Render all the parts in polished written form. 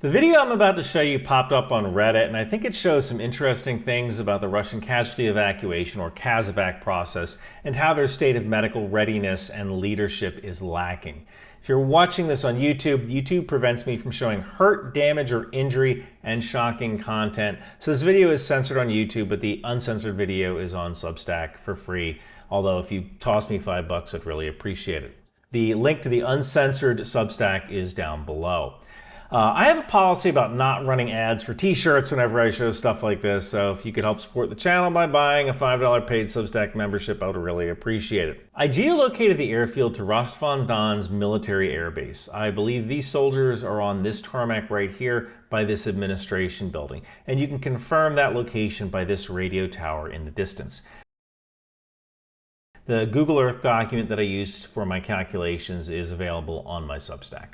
The video I'm about to show you popped up on Reddit, and I think it shows some interesting things about the Russian casualty evacuation, or CASEVAC process, and how their state of medical readiness and leadership is lacking. If you're watching this on YouTube, YouTube prevents me from showing hurt, damage, or injury and shocking content. So this video is censored on YouTube, but the uncensored video is on Substack for free. Although if you toss me $5, I'd really appreciate it. The link to the uncensored Substack is down below. I have a policy about not running ads for t-shirts whenever I show stuff like this, so if you could help support the channel by buying a $5 paid Substack membership, I would really appreciate it. I geolocated the airfield to Rostov-on-Don's military airbase. I believe these soldiers are on this tarmac right here by this administration building, and you can confirm that location by this radio tower in the distance. The Google Earth document that I used for my calculations is available on my Substack.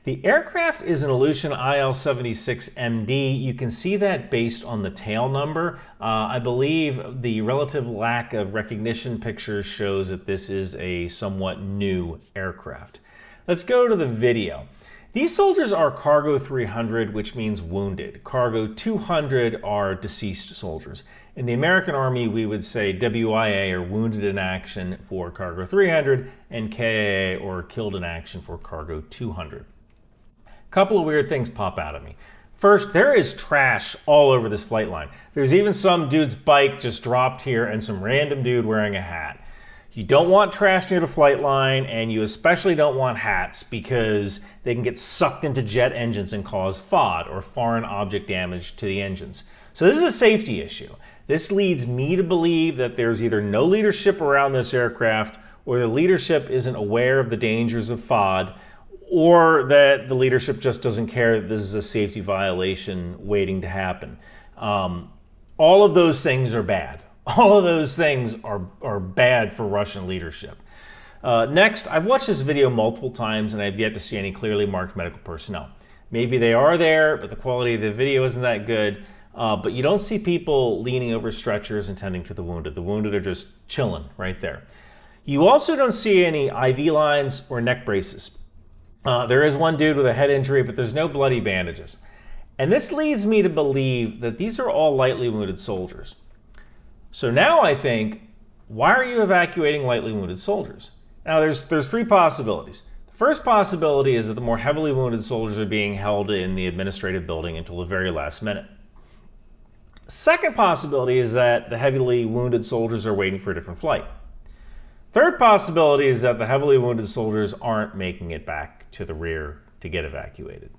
The aircraft is an Ilyushin IL-76MD. You can see that based on the tail number. I believe the relative lack of recognition pictures shows that this is a somewhat new aircraft. Let's go to the video. These soldiers are Cargo 300, which means wounded. Cargo 200 are deceased soldiers. In the American Army, we would say WIA, or Wounded in Action, for Cargo 300, and KIA, or Killed in Action, for Cargo 200. Couple of weird things pop out at me. First, there is trash all over this flight line. There's even some dude's bike just dropped here and some random dude wearing a hat. You don't want trash near the flight line, and you especially don't want hats because they can get sucked into jet engines and cause FOD, or foreign object damage, to the engines. So this is a safety issue. This leads me to believe that there's either no leadership around this aircraft, or the leadership isn't aware of the dangers of FOD, or that the leadership just doesn't care that this is a safety violation waiting to happen. All of those things are bad. All of those things are bad for Russian leadership. Next, I've watched this video multiple times and I've yet to see any clearly marked medical personnel. Maybe they are there, but the quality of the video isn't that good. But you don't see people leaning over stretchers and tending to the wounded. The wounded are just chilling right there. You also don't see any IV lines or neck braces. There is one dude with a head injury, but there's no bloody bandages. And this leads me to believe that these are all lightly wounded soldiers. So now I think, why are you evacuating lightly wounded soldiers? Now there's three possibilities. The first possibility is that the more heavily wounded soldiers are being held in the administrative building until the very last minute. Second possibility is that the heavily wounded soldiers are waiting for a different flight. Third possibility is that the heavily wounded soldiers aren't making it back to the rear to get evacuated.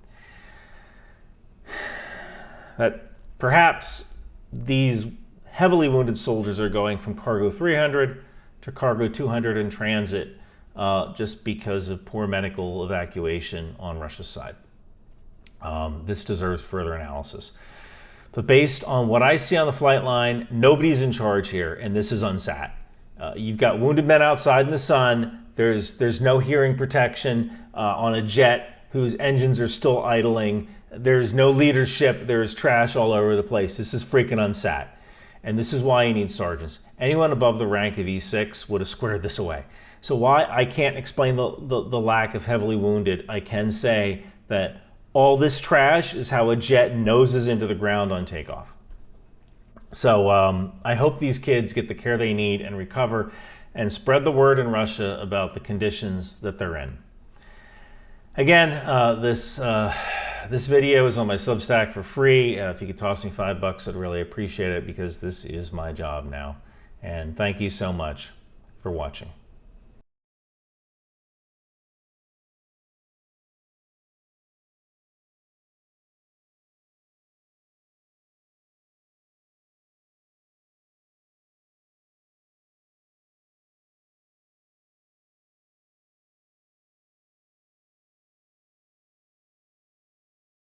That perhaps these heavily wounded soldiers are going from Cargo 300 to Cargo 200 in transit just because of poor medical evacuation on Russia's side. This deserves further analysis. But based on what I see on the flight line, nobody's in charge here, and this is unsat. You've got wounded men outside in the sun. There's no hearing protection on a jet whose engines are still idling. There's no leadership. There's trash all over the place. This is freaking unsat. And this is why you need sergeants. Anyone above the rank of E6 would have squared this away. So why I can't explain the lack of heavily wounded, I can say that all this trash is how a jet noses into the ground on takeoff. So I hope these kids get the care they need and recover, and spread the word in Russia about the conditions that they're in. Again, this video is on my Substack for free. If you could toss me $5, I'd really appreciate it, because this is my job now. And thank you so much for watching.